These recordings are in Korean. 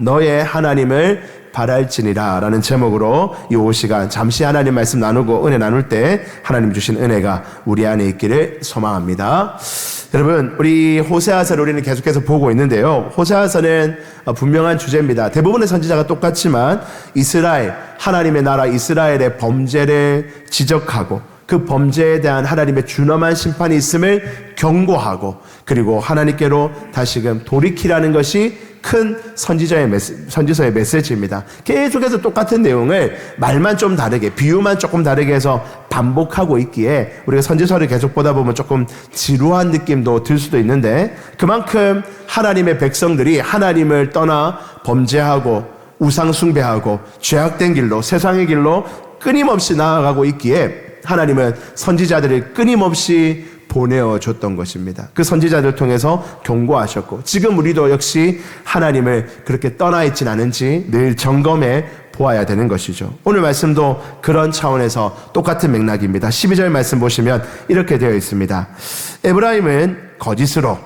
너의 하나님을 바랄지니라 라는 제목으로 이 5시간 잠시 하나님 말씀 나누고 은혜 나눌 때 하나님 주신 은혜가 우리 안에 있기를 소망합니다. 여러분, 우리 호세아서를 우리는 계속해서 보고 있는데요. 호세아서는 분명한 주제입니다. 대부분의 선지자가 똑같지만 이스라엘, 하나님의 나라 이스라엘의 범죄를 지적하고 그 범죄에 대한 하나님의 준엄한 심판이 있음을 경고하고, 그리고 하나님께로 다시금 돌이키라는 것이 큰 선지서의 메시지입니다. 계속해서 똑같은 내용을 말만 좀 다르게, 비유만 조금 다르게 해서 반복하고 있기에 우리가 선지서를 계속 보다 보면 조금 지루한 느낌도 들 수도 있는데, 그만큼 하나님의 백성들이 하나님을 떠나 범죄하고 우상 숭배하고 죄악된 길로, 세상의 길로 끊임없이 나아가고 있기에 하나님은 선지자들을 끊임없이 보내어줬던 것입니다. 그 선지자들 통해서 경고하셨고, 지금 우리도 역시 하나님을 그렇게 떠나 있진 않은지 늘 점검해 보아야 되는 것이죠. 오늘 말씀도 그런 차원에서 똑같은 맥락입니다. 12절 말씀 보시면 이렇게 되어 있습니다. 에브라임은 거짓으로,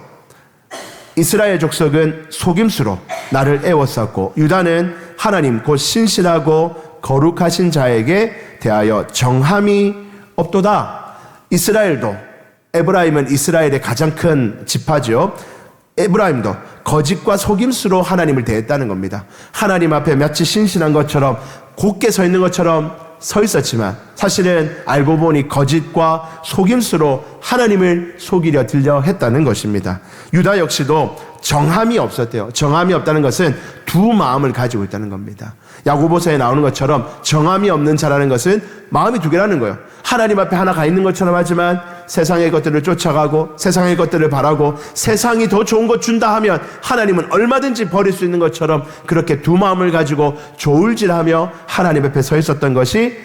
이스라엘 족속은 속임수로 나를 애워쌌고, 유다는 하나님 곧 신실하고 거룩하신 자에게 대하여 정함이 없도다. 이스라엘도, 에브라임은 이스라엘의 가장 큰 지파죠. 에브라임도 거짓과 속임수로 하나님을 대했다는 겁니다. 하나님 앞에 마치 신실한 것처럼, 곧게 서 있는 것처럼 서 있었지만 사실은 알고 보니 거짓과 속임수로 하나님을 속이려 들려 했다는 것입니다. 유다 역시도 정함이 없었대요. 정함이 없다는 것은 두 마음을 가지고 있다는 겁니다. 야고보서에 나오는 것처럼 정함이 없는 자라는 것은 마음이 두 개라는 거예요. 하나님 앞에 하나 가 있는 것처럼 하지만 세상의 것들을 쫓아가고 세상의 것들을 바라고 세상이 더 좋은 것 준다 하면 하나님은 얼마든지 버릴 수 있는 것처럼 그렇게 두 마음을 가지고 조울질하며 하나님 앞에 서 있었던 것이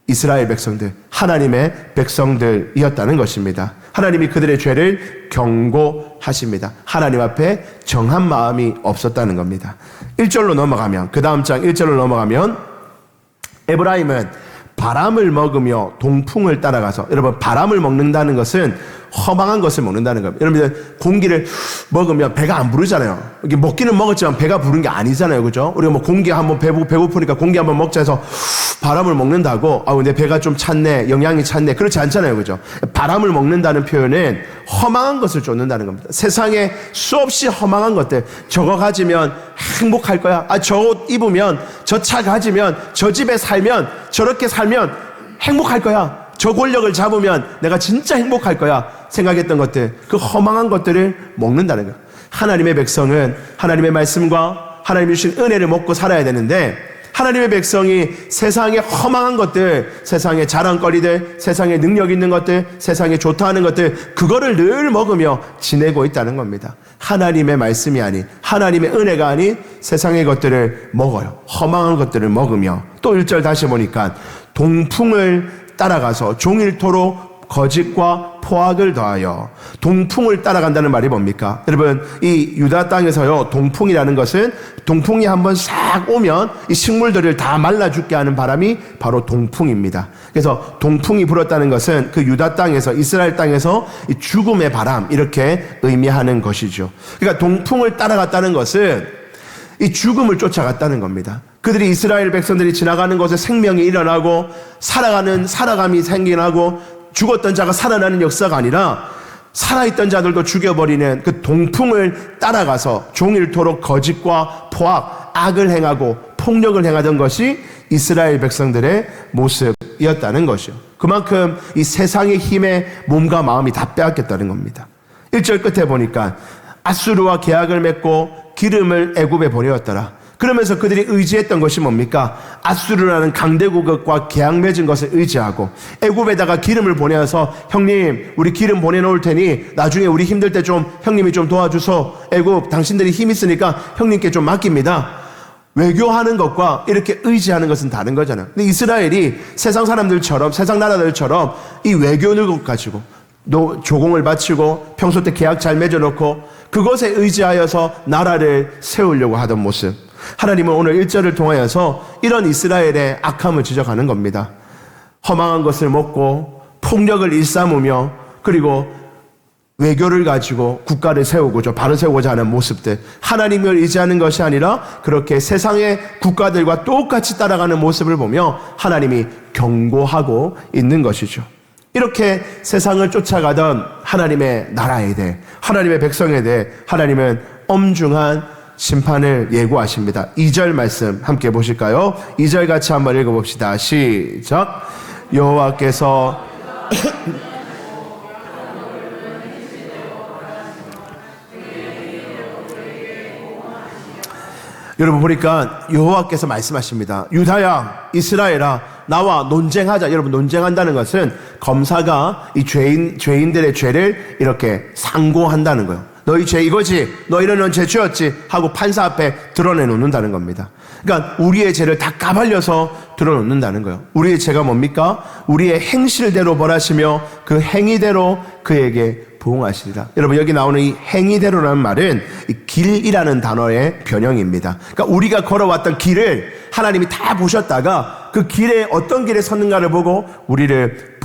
이스라엘 백성들, 하나님의 백성들이었다는 것입니다. 하나님이 그들의 죄를 경고하십니다. 하나님 앞에 정한 마음이 없었다는 겁니다. 1절로 넘어가면, 그 다음 장 1절로 넘어가면, 에브라임은 바람을 먹으며 동풍을 따라가서, 여러분, 바람을 먹는다는 것은 허망한 것을 먹는다는 겁니다. 여러분들, 공기를 먹으면 배가 안 부르잖아요. 이게 먹기는 먹었지만 배가 부른 게 아니잖아요. 그죠? 우리가 뭐 공기 한번 배고프니까 공기 한번 먹자 해서 바람을 먹는다고, 내 배가 좀 찼네, 영양이 찼네, 그렇지 않잖아요. 그죠? 바람을 먹는다는 표현은 허망한 것을 쫓는다는 겁니다. 세상에 수없이 허망한 것들, 저거 가지면 행복할 거야. 저 옷 입으면, 저 차 가지면, 저 집에 살면, 저렇게 살면 행복할 거야. 저 권력을 잡으면 내가 진짜 행복할 거야 생각했던 것들, 그 허망한 것들을 먹는다는 거예요. 하나님의 백성은 하나님의 말씀과 하나님이 주신 은혜를 먹고 살아야 되는데, 하나님의 백성이 세상의 허망한 것들, 세상의 자랑거리들, 세상의 능력 있는 것들, 세상에 좋다 하는 것들, 그거를 늘 먹으며 지내고 있다는 겁니다. 하나님의 말씀이 아닌, 하나님의 은혜가 아닌 세상의 것들을 먹어요. 허망한 것들을 먹으며. 또 1절 다시 보니까 동풍을 따라가서 종일토록 거짓과 포악을 더하여. 동풍을 따라간다는 말이 뭡니까? 여러분, 이 유다 땅에서요, 동풍이라는 것은, 동풍이 한번 싹 오면 이 식물들을 다 말라 죽게 하는 바람이 바로 동풍입니다. 그래서 동풍이 불었다는 것은 그 유다 땅에서, 이스라엘 땅에서 이 죽음의 바람, 이렇게 의미하는 것이죠. 그러니까 동풍을 따라갔다는 것은 이 죽음을 쫓아갔다는 겁니다. 그들이, 이스라엘 백성들이 지나가는 곳에 생명이 일어나고 살아감이 생겨나고 죽었던 자가 살아나는 역사가 아니라 살아있던 자들도 죽여버리는 그 동풍을 따라가서 종일토록 거짓과 포악, 악을 행하고 폭력을 행하던 것이 이스라엘 백성들의 모습이었다는 것이요. 그만큼 이 세상의 힘에 몸과 마음이 다 빼앗겼다는 겁니다. 1절 끝에 보니까 아수르와 계약을 맺고 기름을 애굽에 보내었더라. 그러면서 그들이 의지했던 것이 뭡니까? 아수르라는 강대국과 계약 맺은 것을 의지하고 애굽에다가 기름을 보내서, 형님, 우리 기름 보내놓을 테니 나중에 우리 힘들 때 좀 형님이 좀 도와주소. 애굽 당신들이 힘 있으니까 형님께 좀 맡깁니다. 외교하는 것과 이렇게 의지하는 것은 다른 거잖아요. 근데 이스라엘이 세상 사람들처럼, 세상 나라들처럼 이 외교를 가지고 조공을 바치고 평소 때 계약 잘 맺어놓고 그것에 의지하여서 나라를 세우려고 하던 모습, 하나님은 오늘 1절을 통하여서 이런 이스라엘의 악함을 지적하는 겁니다. 허망한 것을 먹고 폭력을 일삼으며, 그리고 외교를 가지고 국가를 세우고자 바로 세우고자 하는 모습들, 하나님을 의지하는 것이 아니라 그렇게 세상의 국가들과 똑같이 따라가는 모습을 보며 하나님이 경고하고 있는 것이죠. 이렇게 세상을 쫓아가던 하나님의 나라에 대해, 하나님의 백성에 대해 하나님은 엄중한 심판을 예고하십니다. 2절 말씀 함께 보실까요? 2절 같이 한번 읽어봅시다. 시작. 여호와께서 여러분 보니까 여호와께서 말씀하십니다. 유다야, 이스라엘아, 나와 논쟁하자. 여러분, 논쟁한다는 것은 검사가 이 죄인들의 죄를 이렇게 상고한다는 거예요. 너희 죄 이거지, 너희는 죄 지었지 하고 판사 앞에 드러내놓는다는 겁니다. 그러니까 우리의 죄를 다 까발려서 드러놓는다는 거예요. 우리의 죄가 뭡니까? 우리의 행실대로 벌하시며 그 행위대로 그에게 부응하시리라. 여러분, 여기 나오는 이 행위대로라는 말은 이 길이라는 단어의 변형입니다. 그러니까 우리가 걸어왔던 길을 하나님이 다 보셨다가 그 길에 어떤 길에 섰는가를 보고 우리를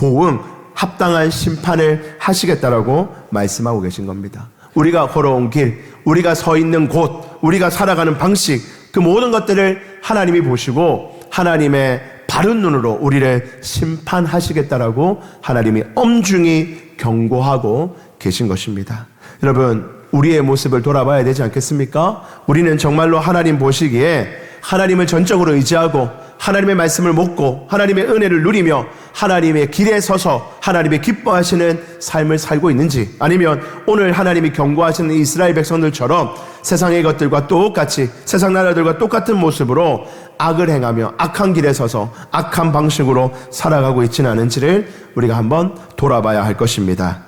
합당한 심판을 하시겠다라고 말씀하고 계신 겁니다. 우리가 걸어온 길, 우리가 서 있는 곳, 우리가 살아가는 방식, 그 모든 것들을 하나님이 보시고 하나님의 바른 눈으로 우리를 심판하시겠다라고 하나님이 엄중히 경고하고 계신 것입니다. 여러분, 우리의 모습을 돌아봐야 되지 않겠습니까? 우리는 정말로 하나님 보시기에 하나님을 전적으로 의지하고 하나님의 말씀을 묻고 하나님의 은혜를 누리며 하나님의 길에 서서 하나님의 기뻐하시는 삶을 살고 있는지, 아니면 오늘 하나님이 경고하시는 이스라엘 백성들처럼 세상의 것들과 똑같이, 세상 나라들과 똑같은 모습으로 악을 행하며 악한 길에 서서 악한 방식으로 살아가고 있지는 않은지를 우리가 한번 돌아봐야 할 것입니다.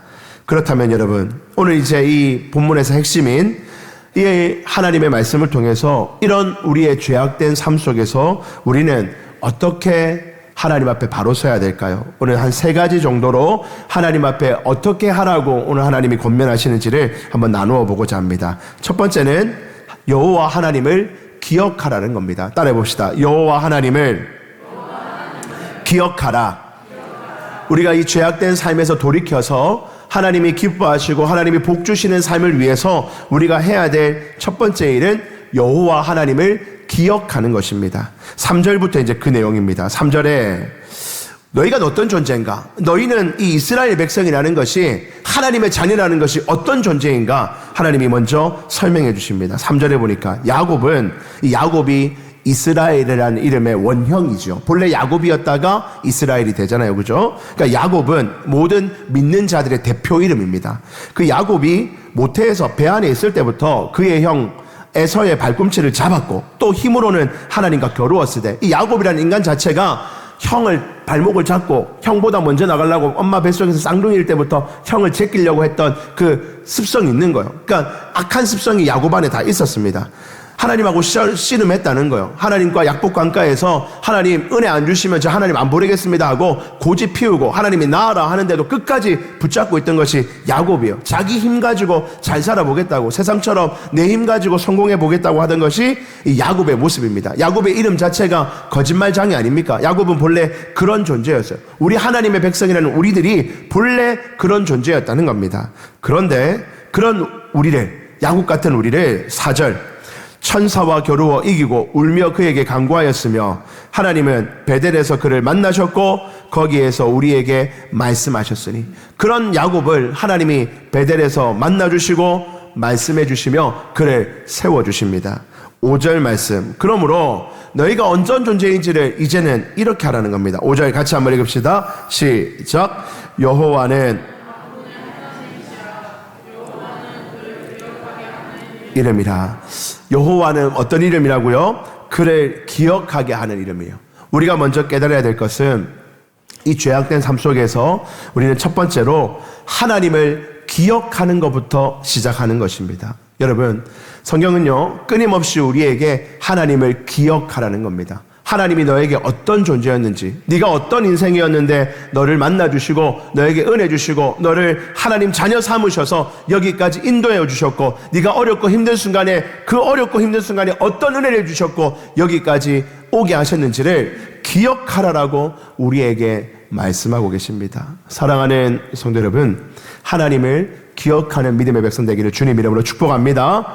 그렇다면 여러분, 오늘 이제 이 본문에서 핵심인 이 하나님의 말씀을 통해서 이런 우리의 죄악된 삶 속에서 우리는 어떻게 하나님 앞에 바로 서야 될까요? 오늘 한 3가지 정도로 하나님 앞에 어떻게 하라고 오늘 하나님이 권면하시는지를 한번 나누어 보고자 합니다. 첫 번째는 여호와 하나님을 기억하라는 겁니다. 따라해 봅시다. 여호와 하나님을 기억하라. 우리가 이 죄악된 삶에서 돌이켜서 하나님이 기뻐하시고 하나님이 복 주시는 삶을 위해서 우리가 해야 될 첫 번째 일은 여호와 하나님을 기억하는 것입니다. 3절부터 이제 그 내용입니다. 3절에 너희가 어떤 존재인가? 너희는 이 이스라엘 백성이라는 것이 하나님의 자녀라는 것이 어떤 존재인가? 하나님이 먼저 설명해 주십니다. 3절에 보니까 야곱이 이스라엘이라는 이름의 원형이죠. 본래 야곱이었다가 이스라엘이 되잖아요. 그죠? 그러니까 야곱은 모든 믿는 자들의 대표 이름입니다. 그 야곱이 모태에서 배 안에 있을 때부터 그의 형 에서의 발꿈치를 잡았고 또 힘으로는 하나님과 겨루었을 때 이 야곱이라는 인간 자체가 형을 발목을 잡고 형보다 먼저 나가려고 엄마 뱃속에서 쌍둥이일 때부터 형을 제끼려고 했던 그 습성이 있는 거예요. 그러니까 악한 습성이 야곱 안에 다 있었습니다. 하나님하고 씨름했다는 거예요. 하나님과 약복강가에서 하나님 은혜 안 주시면 저 하나님 안 보내겠습니다 하고 고집 피우고 하나님이 나아라 하는데도 끝까지 붙잡고 있던 것이 야곱이에요. 자기 힘 가지고 잘 살아보겠다고, 세상처럼 내 힘 가지고 성공해 보겠다고 하던 것이 이 야곱의 모습입니다. 야곱의 이름 자체가 거짓말장이 아닙니까? 야곱은 본래 그런 존재였어요. 우리 하나님의 백성이라는 우리들이 본래 그런 존재였다는 겁니다. 그런데 그런 우리를, 야곱 같은 우리를 4절 천사와 겨루어 이기고 울며 그에게 간구하였으며 하나님은 베델에서 그를 만나셨고 거기에서 우리에게 말씀하셨으니, 그런 야곱을 하나님이 베델에서 만나주시고 말씀해 주시며 그를 세워주십니다. 5절 말씀, 그러므로 너희가 어떤 존재인지를 이제는 이렇게 하라는 겁니다. 5절 같이 한번 읽읍시다. 시작. 여호와는 이름이라. 여호와는 어떤 이름이라고요? 그를 기억하게 하는 이름이에요. 우리가 먼저 깨달아야 될 것은 이 죄악된 삶 속에서 우리는 첫 번째로 하나님을 기억하는 것부터 시작하는 것입니다. 여러분, 성경은요 끊임없이 우리에게 하나님을 기억하라는 겁니다. 하나님이 너에게 어떤 존재였는지, 네가 어떤 인생이었는데 너를 만나주시고 너에게 은혜 주시고 너를 하나님 자녀 삼으셔서 여기까지 인도해 주셨고, 네가 어렵고 힘든 순간에 그 어렵고 힘든 순간에 어떤 은혜를 주셨고 여기까지 오게 하셨는지를 기억하라라고 우리에게 말씀하고 계십니다. 사랑하는 성도 여러분, 하나님을 기억하는 믿음의 백성 되기를 주님 이름으로 축복합니다.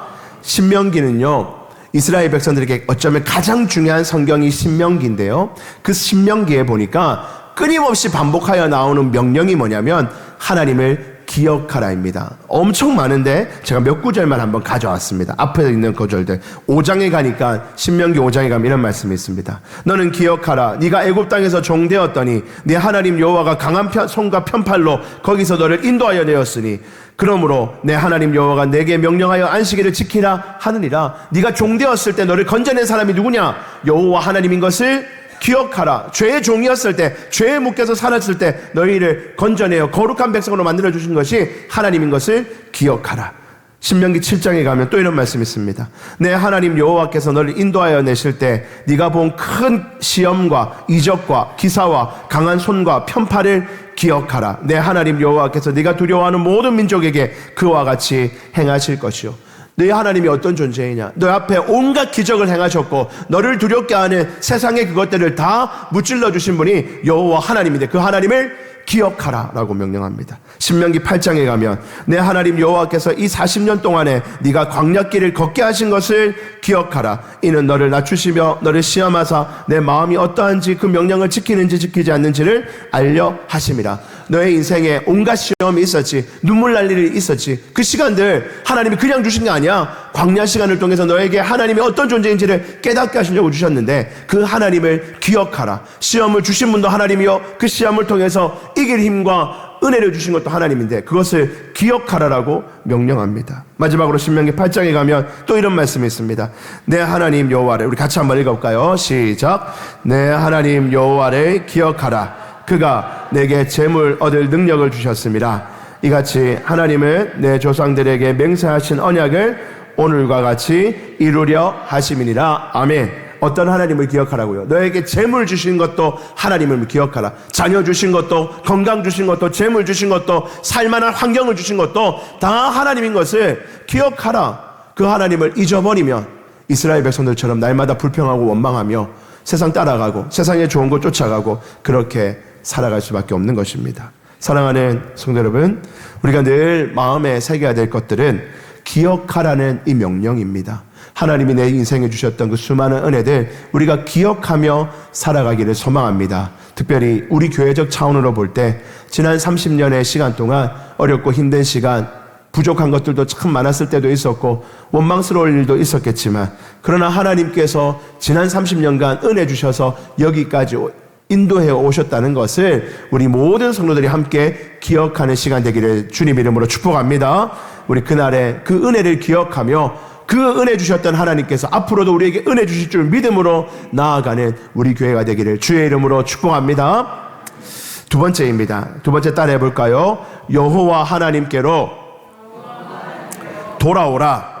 신명기는요, 이스라엘 백성들에게 어쩌면 가장 중요한 성경이 신명기인데요, 그 신명기에 보니까 끊임없이 반복하여 나오는 명령이 뭐냐면 하나님을 기억하라입니다. 엄청 많은데 제가 몇 구절만 한번 가져왔습니다. 앞에 있는 구절들. 5장에 가니까, 신명기 5장에 가면 이런 말씀이 있습니다. 너는 기억하라. 네가 애굽 땅에서 종되었더니 네 하나님 여호와가 강한 손과 편팔로 거기서 너를 인도하여 내었으니 그러므로 내 하나님 여호와가 내게 명령하여 안식일을 지키라 하느니라. 네가 종되었을 때 너를 건져낸 사람이 누구냐? 여호와 하나님인 것을 기억하라. 죄의 종이었을 때, 죄에 묶여서 살았을 때 너희를 건져내어 거룩한 백성으로 만들어 주신 것이 하나님인 것을 기억하라. 신명기 7장에 가면 또 이런 말씀이 있습니다. 내 하나님 여호와께서 너를 인도하여 내실 때 네가 본 큰 시험과 이적과 기사와 강한 손과 편팔을 기억하라. 내 하나님 여호와께서 네가 두려워하는 모든 민족에게 그와 같이 행하실 것이요. 너희 하나님이 어떤 존재이냐? 너 앞에 온갖 기적을 행하셨고 너를 두렵게 하는 세상의 그것들을 다 무찔러 주신 분이 여호와 하나님인데 그 하나님을 기억하라 라고 명령합니다. 신명기 8장에 가면 내 하나님 여호와께서 이 40년 동안에 네가 광야길을 걷게 하신 것을 기억하라. 이는 너를 낮추시며 너를 시험하사 내 마음이 어떠한지 그 명령을 지키는지 지키지 않는지를 알려 하심이라. 너의 인생에 온갖 시험이 있었지, 눈물 날 일이 있었지. 그 시간들 하나님이 그냥 주신 게 아니야. 광야 시간을 통해서 너에게 하나님이 어떤 존재인지를 깨닫게 하시려고 주셨는데 그 하나님을 기억하라. 시험을 주신 분도 하나님이요, 그 시험을 통해서 이길 힘과 은혜를 주신 것도 하나님인데 그것을 기억하라라고 명령합니다. 마지막으로 신명기 8장에 가면 또 이런 말씀이 있습니다. 내 하나님 여호와를, 우리 같이 한번 읽어볼까요? 시작. 내 하나님 여호와를 기억하라. 그가 내게 재물 얻을 능력을 주셨습니다. 이같이 하나님은 내 조상들에게 맹세하신 언약을 오늘과 같이 이루려 하심이니라. 아멘. 어떤 하나님을 기억하라고요? 너에게 재물 주신 것도 하나님을 기억하라. 자녀 주신 것도, 건강 주신 것도, 재물 주신 것도, 살만한 환경을 주신 것도 다 하나님인 것을 기억하라. 그 하나님을 잊어버리면 이스라엘 백성들처럼 날마다 불평하고 원망하며 세상 따라가고 세상에 좋은 것 쫓아가고 그렇게 살아갈 수밖에 없는 것입니다. 사랑하는 성도 여러분, 우리가 늘 마음에 새겨야 될 것들은 기억하라는 이 명령입니다. 하나님이 내 인생에 주셨던 그 수많은 은혜들 우리가 기억하며 살아가기를 소망합니다. 특별히 우리 교회적 차원으로 볼 때 지난 30년의 시간 동안 어렵고 힘든 시간, 부족한 것들도 참 많았을 때도 있었고 원망스러울 일도 있었겠지만 그러나 하나님께서 지난 30년간 은혜 주셔서 여기까지 인도해 오셨다는 것을 우리 모든 성도들이 함께 기억하는 시간 되기를 주님 이름으로 축복합니다. 우리 그날의 그 은혜를 기억하며 그 은혜 주셨던 하나님께서 앞으로도 우리에게 은혜 주실 줄 믿음으로 나아가는 우리 교회가 되기를 주의 이름으로 축복합니다. 두 번째입니다. 두 번째 따라해 볼까요? 여호와 하나님께로 돌아오라.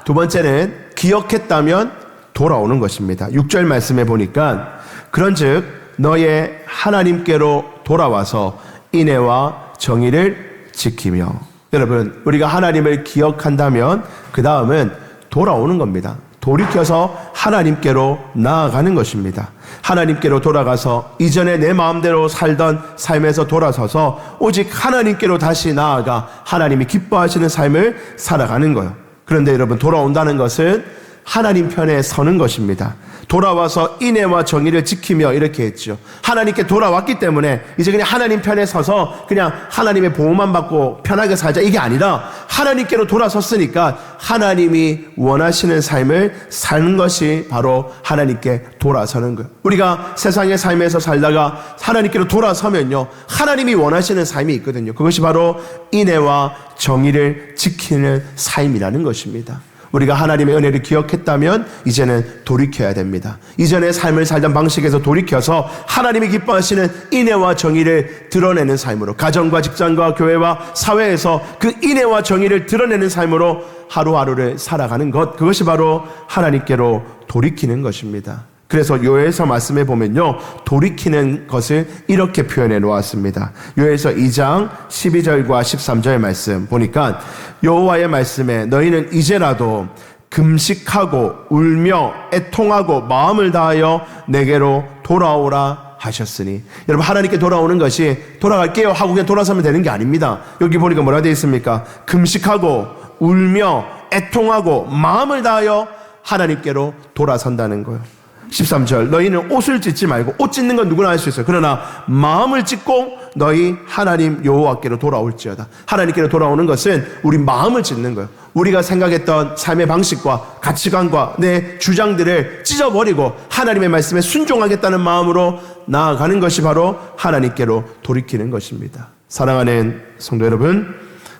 두 번째는 기억했다면 돌아오는 것입니다. 6절 말씀에 보니까 그런즉 너의 하나님께로 돌아와서 인애와 정의를 지키며. 여러분, 우리가 하나님을 기억한다면 그 다음은 돌아오는 겁니다. 돌이켜서 하나님께로 나아가는 것입니다. 하나님께로 돌아가서 이전에 내 마음대로 살던 삶에서 돌아서서 오직 하나님께로 다시 나아가 하나님이 기뻐하시는 삶을 살아가는 거예요. 그런데 여러분, 돌아온다는 것은 하나님 편에 서는 것입니다. 돌아와서 인애와 정의를 지키며 이렇게 했죠. 하나님께 돌아왔기 때문에 이제 그냥 하나님 편에 서서 그냥 하나님의 보호만 받고 편하게 살자, 이게 아니라 하나님께로 돌아섰으니까 하나님이 원하시는 삶을 사는 것이 바로 하나님께 돌아서는 거예요. 우리가 세상의 삶에서 살다가 하나님께로 돌아서면요, 하나님이 원하시는 삶이 있거든요. 그것이 바로 인애와 정의를 지키는 삶이라는 것입니다. 우리가 하나님의 은혜를 기억했다면 이제는 돌이켜야 됩니다. 이전의 삶을 살던 방식에서 돌이켜서 하나님이 기뻐하시는 인애와 정의를 드러내는 삶으로, 가정과 직장과 교회와 사회에서 그 인애와 정의를 드러내는 삶으로 하루하루를 살아가는 것, 그것이 바로 하나님께로 돌이키는 것입니다. 그래서 요엘서 말씀에 보면요, 돌이키는 것을 이렇게 표현해 놓았습니다. 요엘서 2장 12절과 13절 말씀 보니까 여호와의 말씀에 너희는 이제라도 금식하고 울며 애통하고 마음을 다하여 내게로 돌아오라 하셨으니. 여러분, 하나님께 돌아오는 것이 돌아갈게요 하고 그냥 돌아서면 되는 게 아닙니다. 여기 보니까 뭐라 되어 있습니까? 금식하고 울며 애통하고 마음을 다하여 하나님께로 돌아선다는 거예요. 13절, 너희는 옷을 찢지 말고, 옷 찢는 건 누구나 할 수 있어요. 그러나 마음을 찢고 너희 하나님 여호와께로 돌아올지어다. 하나님께로 돌아오는 것은 우리 마음을 찢는 거예요. 우리가 생각했던 삶의 방식과 가치관과 내 주장들을 찢어버리고 하나님의 말씀에 순종하겠다는 마음으로 나아가는 것이 바로 하나님께로 돌이키는 것입니다. 사랑하는 성도 여러분,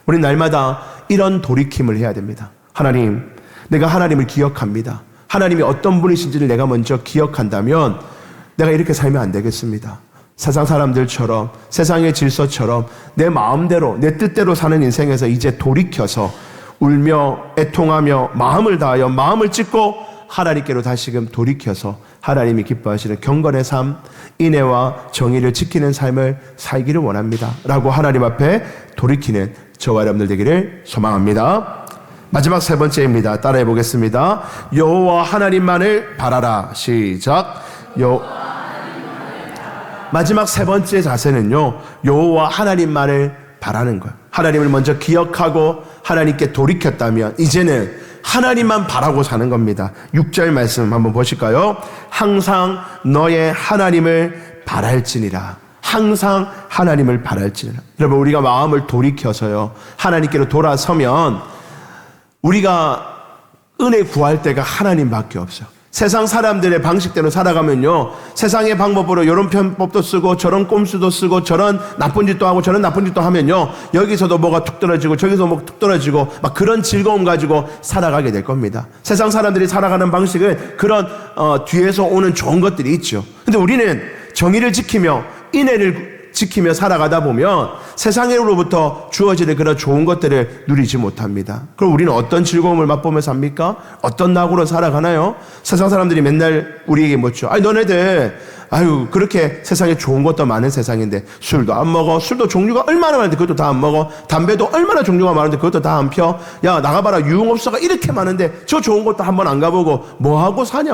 우리 날마다 이런 돌이킴을 해야 됩니다. 하나님, 내가 하나님을 기억합니다. 하나님이 어떤 분이신지를 내가 먼저 기억한다면 내가 이렇게 살면 안 되겠습니다. 세상 사람들처럼, 세상의 질서처럼 내 마음대로, 내 뜻대로 사는 인생에서 이제 돌이켜서 울며 애통하며 마음을 다하여 마음을 찢고 하나님께로 다시금 돌이켜서 하나님이 기뻐하시는 경건의 삶, 인애와 정의를 지키는 삶을 살기를 원합니다 라고 하나님 앞에 돌이키는 저와 여러분들 되기를 소망합니다. 마지막 세 번째입니다. 따라해 보겠습니다. 여호와 하나님만을 바라라. 시작. 마지막 세 번째 자세는요, 여호와 하나님만을 바라는 거예요. 하나님을 먼저 기억하고 하나님께 돌이켰다면 이제는 하나님만 바라고 사는 겁니다. 6절 말씀 한번 보실까요? 항상 너의 하나님을 바랄지니라. 항상 하나님을 바랄지니라. 여러분, 우리가 마음을 돌이켜서요, 하나님께로 돌아서면 우리가 은혜 구할 때가 하나님밖에 없어요. 세상 사람들의 방식대로 살아가면요, 세상의 방법으로 이런 편법도 쓰고 저런 꼼수도 쓰고 저런 나쁜 짓도 하고 저런 나쁜 짓도 하면요, 여기서도 뭐가 툭 떨어지고 저기서 뭐 툭 떨어지고 막 그런 즐거움 가지고 살아가게 될 겁니다. 세상 사람들이 살아가는 방식은 그런 뒤에서 오는 좋은 것들이 있죠. 근데 우리는 정의를 지키며 인애를 지키며 살아가다 보면 세상으로부터 주어지는 그런 좋은 것들을 누리지 못합니다. 그럼 우리는 어떤 즐거움을 맛보며 삽니까? 어떤 낙으로 살아가나요? 세상 사람들이 맨날 우리에게 묻죠. 아니, 너네들 그렇게 세상에 좋은 것도 많은 세상인데 술도 안 먹어. 술도 종류가 얼마나 많은데 그것도 다 안 먹어. 담배도 얼마나 종류가 많은데 그것도 다 안 펴. 야, 나가봐라. 유흥업소가 이렇게 많은데 저 좋은 것도 한번 안 가보고 뭐하고 사냐.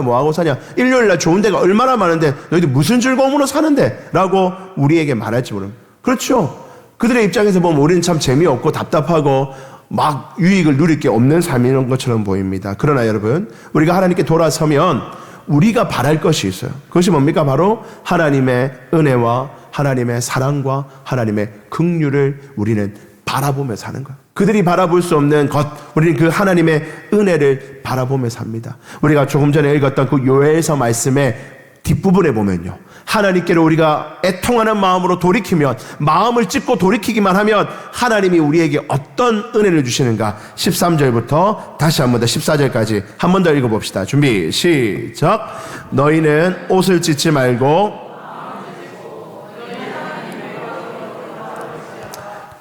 일요일날 좋은 데가 얼마나 많은데 너희들 무슨 즐거움으로 사는데? 라고 우리에게 말할지 모릅니다. 그렇죠. 그들의 입장에서 보면 우리는 참 재미없고 답답하고 막 유익을 누릴 게 없는 삶인 것처럼 보입니다. 그러나 여러분, 우리가 하나님께 돌아서면 우리가 바랄 것이 있어요. 그것이 뭡니까? 바로 하나님의 은혜와 하나님의 사랑과 하나님의 긍휼을 우리는 바라보며 사는 거예요. 그들이 바라볼 수 없는 것, 우리는 그 하나님의 은혜를 바라보며 삽니다. 우리가 조금 전에 읽었던 그 요엘서 말씀의 뒷부분에 보면요, 하나님께로 우리가 애통하는 마음으로 돌이키면, 마음을 찢고 돌이키기만 하면 하나님이 우리에게 어떤 은혜를 주시는가. 13절부터 다시 한 번 더 14절까지 한 번 더 읽어봅시다. 준비 시작. 너희는 옷을 찢지 말고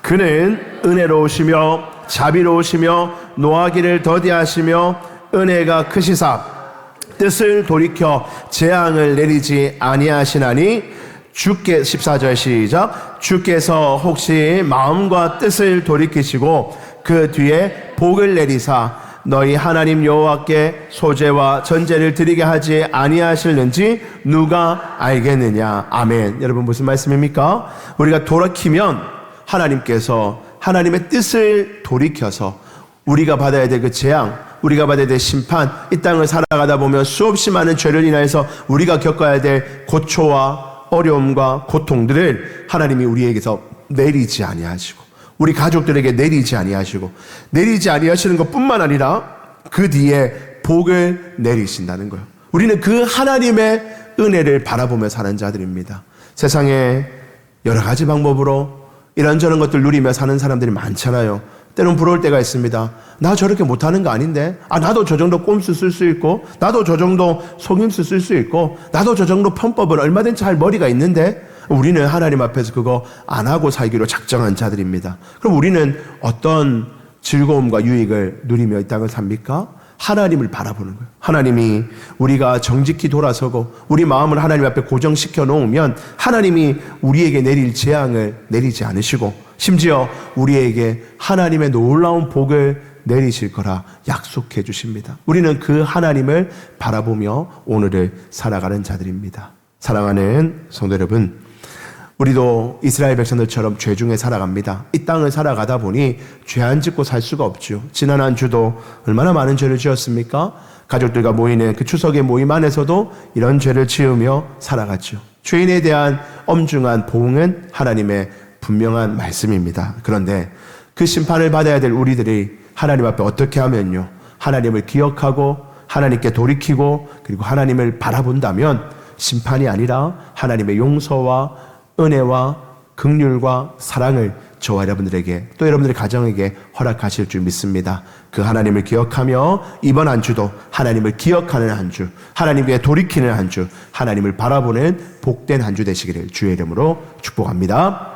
그는 은혜로우시며 자비로우시며 노하기를 더디하시며 은혜가 크시사 뜻을 돌이켜 재앙을 내리지 아니하시나니 주께 14절 시작. 주께서 혹시 마음과 뜻을 돌이키시고 그 뒤에 복을 내리사 너희 하나님 여호와께 소제와 전제를 드리게 하지 아니하실는지 누가 알겠느냐. 아멘. 여러분, 무슨 말씀입니까? 우리가 돌이키면 하나님께서 하나님의 뜻을 돌이켜서 우리가 받아야 될 그 재앙, 우리가 받아야 될 심판, 이 땅을 살아가다 보면 수없이 많은 죄를 인하여서 우리가 겪어야 될 고초와 어려움과 고통들을 하나님이 우리에게서 내리지 아니하시고 우리 가족들에게 내리지 아니하시고 내리지 아니하시는 것뿐만 아니라 그 뒤에 복을 내리신다는 거예요. 우리는 그 하나님의 은혜를 바라보며 사는 자들입니다. 세상에 여러 가지 방법으로 이런저런 것들 누리며 사는 사람들이 많잖아요. 때론 부러울 때가 있습니다. 나 저렇게 못하는 거 아닌데? 나도 저 정도 꼼수 쓸 수 있고, 나도 저 정도 속임수 쓸 수 있고, 나도 저 정도 편법을 얼마든지 할 머리가 있는데, 우리는 하나님 앞에서 그거 안 하고 살기로 작정한 자들입니다. 그럼 우리는 어떤 즐거움과 유익을 누리며 이 땅을 삽니까? 하나님을 바라보는 거예요. 하나님이 우리가 정직히 돌아서고 우리 마음을 하나님 앞에 고정시켜 놓으면 하나님이 우리에게 내릴 재앙을 내리지 않으시고 심지어 우리에게 하나님의 놀라운 복을 내리실 거라 약속해 주십니다. 우리는 그 하나님을 바라보며 오늘을 살아가는 자들입니다. 사랑하는 성도 여러분, 우리도 이스라엘 백성들처럼 죄 중에 살아갑니다. 이 땅을 살아가다 보니 죄 안 짓고 살 수가 없죠. 지난 한 주도 얼마나 많은 죄를 지었습니까? 가족들과 모이는 그 추석의 모임 안에서도 이런 죄를 지으며 살아갔죠. 죄인에 대한 엄중한 보응은 하나님의 분명한 말씀입니다. 그런데 그 심판을 받아야 될 우리들이 하나님 앞에 어떻게 하면요, 하나님을 기억하고 하나님께 돌이키고 그리고 하나님을 바라본다면 심판이 아니라 하나님의 용서와 은혜와 긍휼과 사랑을 저와 여러분들에게 또 여러분들의 가정에게 허락하실 줄 믿습니다. 그 하나님을 기억하며 이번 한 주도 하나님을 기억하는 한 주, 하나님께 돌이키는 한 주, 하나님을 바라보는 복된 한 주 되시기를 주의 이름으로 축복합니다.